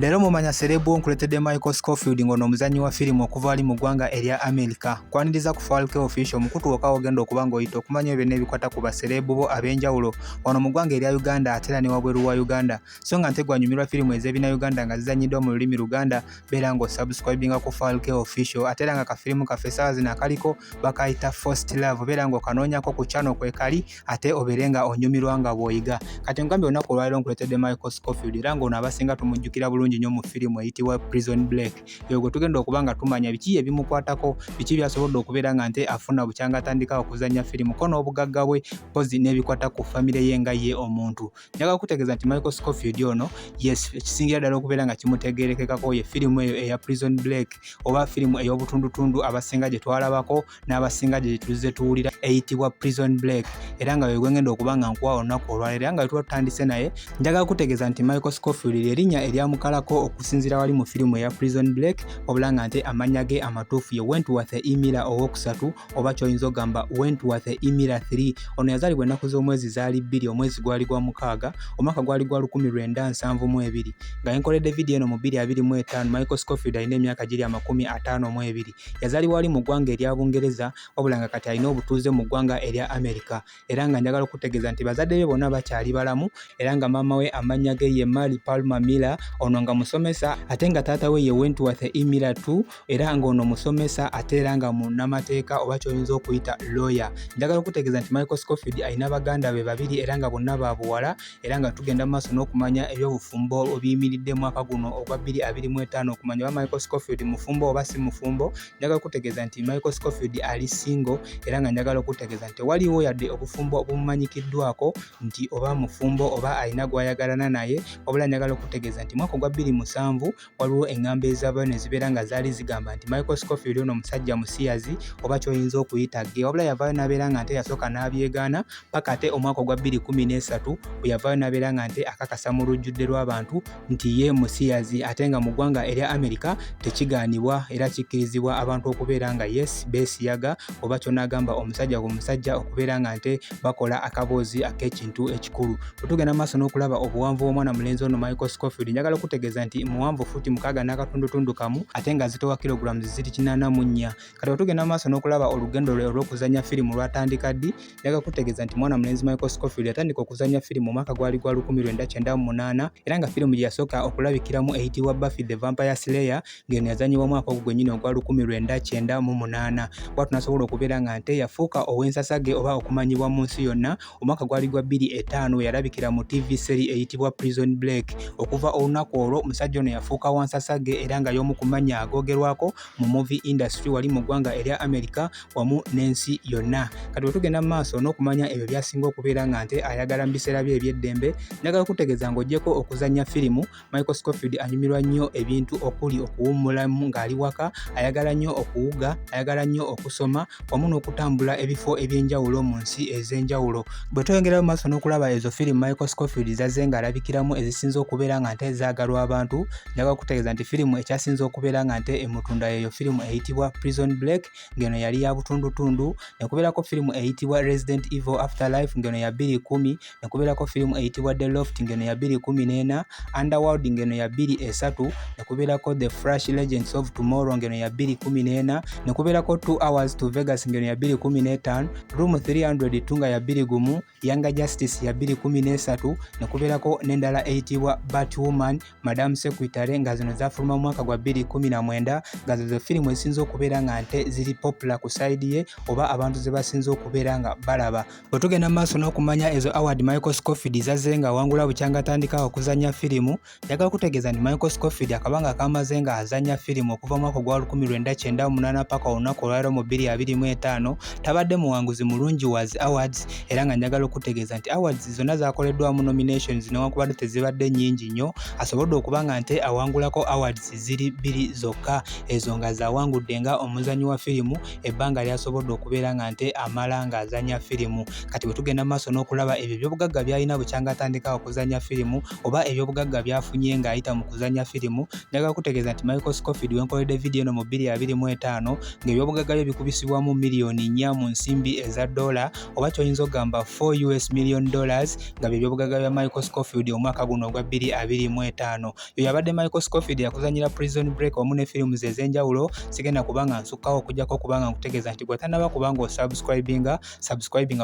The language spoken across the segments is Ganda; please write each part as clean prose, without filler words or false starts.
Leero mumanya Cerebral nkuletedde Michael Scofield ngono omuzannyi wa firimu okuva ali mu ggwanga erya America. Kwaniriza ku Falcao Official mukutu wokka ogenda okuba ng'oyita okumanya byonna ebikwata ku baserebu bo ab'enjawulo wano mu ggwanga erya Uganda ate era ne wabweru wa Uganda. So nga nte gwanyumirwa firimu ez'ebina Uganda nga zizannyiddwa mu lulimi Luganda, beera ng'osubscribinga ku Falcao Official ate era nga kafirimu kaffe essaawa zino akaliko bakayita First Love, beera ng'okanoonyako ku channel kwe kali ate obeere nga onyumirwa nga bw'oyiga. Kati nkugambye olunaku olwaleero nkuletedde Michael Scofield era ng'ono abasinga tumujjukira bulungi nnyo mu firimu eyitibwa Prison Break. Eyo gwe tugenda okuba nga tumanya biki ebimukwatako, biki byasobodde okubeera nga nte afuna bukyanga atandika okuzannya firimu ko n'obugagga bwe mpozi n'ebikwata ku famire ye nga ye omuntu. Njagala kutegeeza nti Michael Scofield ono yes ekisingira ddala okubeera nga kimutegeerekekako ye firimu eyo eya Prison Break oba firimu ey'obutundutundu abasinga gye twalabako n'abasinga gye tuzze tuwulira eyitibwa Prison Break, era nga we gwengenda okuba nga nkuwa olunaku olwaleero era nga we tuba tutandise naye. Njagala kutegeeza nti Michael Scofield ly'erinnya eryamukalako okusinziira wali mu firimu eya Prison Break, wabula nga nte amannya ge amatuufu ye Wentworth Emira owookusatu oba ky'oyinza okugamba Wentworth Emira 3. Ono yazaalibwa ennaku z'omwezi zaali 2 omwezi gwali gwa mukaaga omwaka gwali gwa 1972 nga yenkoledde vidiyo eno mu 2025. Michael Scofield alina emyaka giri 52. Yazaalibwa wali mu ggwanga erya Bungereza wabula nga kati alina obutuuze mu ggwanga erya America, era nga njagala okutegeeza nti bazadde be bonna bakyali balamu era nga maama we amannya ge ye Mary Palmer Miller, ono nga musomesa ate nga taata we ye Wentworth Emira 2 era ng'ono musomesa ate era nga munnamateeka oba ky'oyinza okuyita lawyer. Njagala okutegeeza nti Michael Scofield alina baganda be babiri era nga bonna ba buwala, era nga tugenda mu maaso n'okumanya ebyobufumbo obiyimiridde mwaka guno ogwa 2025 okumanya oba Michael Scofield mufumbo oba si mufumbo. Njagala okutegeeza nti Michael Scofield ali single era nga njagala okutegeeza nti waliwo yadde obufumbo obumumanyikiddwako nti oba mufumbo oba alina gwayagalana naye, wabula njagala okutegeeza nti mwaka gwa 2007 waliwo eŋŋambo ezaabayo ne zibeera nga zaali zigamba nti Michael Scofield ono musajja musiyazi oba ky'oyinza okuyita gay, wabula yavaayo n'abeera nga nte yasooka n'abyegaana paka ate omwaka gwa 2013 bwe yavaayo n'abeera nga nte akakasa mu lujjudde lw'abantu nti ye musiyazi, ate nga mu ggwanga erya America tekigaanibwa era kikkirizibwa abantu okubeera nga yes beesiyaga oba ky'onaagamba omusajja ku musajja okubeera nga nte bakola akaboozi ak'ekintu ekikulu. Bwe tugenda maaso n'okulaba obuwanvu bw'omwana mulenzi ono Michael Scofield, njagala okutegeeza nti muwanvu futi 6 n'akatundutundu kamu ate nga zitowa kilograms ziri 84. Kati bwe tugenda maaso n'okulaba olugendo lwe olw'okuzannya firimu lwatandika ddi, njagala kutegeeza nti mwana mulenzi Michael Scofield yatandika okuzannya firimu mu mwaka gwali gwa 1998 era nga firimu gye yasooka okulabikiramu eyitibwa Buffy the Vampire Slayer ng'eno yazannyibwa mwaka ogwo gwennyini ogwa 1998. Bw'atyo n'asobola okubeera nga nte yafuuka ow'ensasage oba okumanyibwa mu nsi yonna. Omwaka gwali gwa 2005 yalabikira mu TV series eyitibwa Prison Break. Okuva olunaku olwo omusajja ono yafuuka wa nsasage era nga y'omu ku mannya agoogerwako mu movie industry wali mu ggwanga erya America wamu n'ensi yonna. Kati bwe tugenda mu maaso n'okumanya ebyo byasinga okubeera nga nte ayagala mu biseera bye eby'eddembe, njagala kutegeeza ng'oggyeko okuzannya firimu, Michael Scofield anyumirwa nnyo ebintu okuli okuwummulamu ng'ali waka, ayagala nnyo okuwuga, ayagala nnyo okusoma wamu n'okutambula ebifo eby'enjawulo mu nsi ez'enjawulo. Bwe tweyongera mu maaso n'okulaba ezo firimu Michael Scofield zazze ng'alabikiramu ezisinza okubeera nga nte zaagalwa abantu, njagala kutegeeza nti firimu ekyasinza okubeera nga nte emutunda yeyo firimu eyitibwa Prison Break ng'eno yali ya butundutundu, ne kubeerako firimu eyitibwa Resident Evil Afterlife ng'eno ya 2010, ne kubeerako firimu eyitibwa The Loft ng'eno ya 2014, Underworld ng'eno ya 2003, ne kubeerako The Flash Legends of Tomorrow ng'eno ya 2014, ne kubeerako 2 Hours to Vegas ng'eno ya 2015, Room 302 nga ya 2001, Younger Justice ya 2013, ne kubeerako n'endala eyitibwa Batwoman Madam Secretary nga zino zaafuluma mu mwaka gwa 2019 nga zo firimu ezisinza okubeera nga nte ziri popular ku side ye oba abantu ze basinza okubeera nga balaba. Bwe tugenda mu maaso n'okumanya ezo award Michael Scofield zazze nga wangula bukyanga atandika okuzannya firimu, njagala kutegeeza nti Michael Scofield akabanga kamaze nga azannya firimu okuva mu mwaka gwa 1998 paka olunaku olwaleero mu 2025 tabadde muwanguzi mulungi wa awards, era nga njagala okutegeeza nti awards zonna zaakoleddwamu nominations newankubadde tezibadde nnyingi nnyo, asobodde okuba nga nte awangulako awards ziri 2 zokka, ezo nga zaawangudde nga omuzannyi wa firimu ebbanga lyasobodde okubeera nga nte amala ng'azannya firimu. Kati bwe tugenda mu maaso n'okulaba ebyo ebyobugagga by'alina bukyanga atandika okuzannya firimu oba ebyobugagga byafunye ng'ayita mu kuzannya firimu, njagala kutegeeza nti Michael Scofield wenkoledde vidiyo eno mu 2025 ng'ebyobugagga bye bikubisibwamu miliyoni 4 mu nsimbi eza dola oba ky'oyinza okugamba $4 million nga bye byobugagga bya Michael Scofield omwaka guno ogwa 2025. wano. Yo yabadde Michael Scofield yakuzanyira Prison Break wamu ne firimu ze ez'enjawulo. Sigenda kubanga nsukkawo okujjako kubanga nkutegeeza nti gwe tannaba kubanga osubscribinga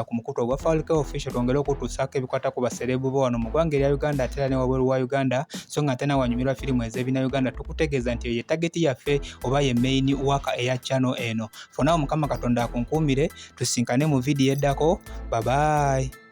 ku mukutu ogwa Falke Official twongere okutuusaako ebikwata ku baserebu bo wano mu ggwanga erya Uganda ate era ne wabweru wa Uganda, so nga ate wanyumirwa firimu ez'ebina Uganda tukutegeeza nti eyo ye tageti yaffe oba ye main work eya channel eno. Fonna Mukama Katonda akunkuumire, tusinkane mu vidiyo eddako. Bye bye.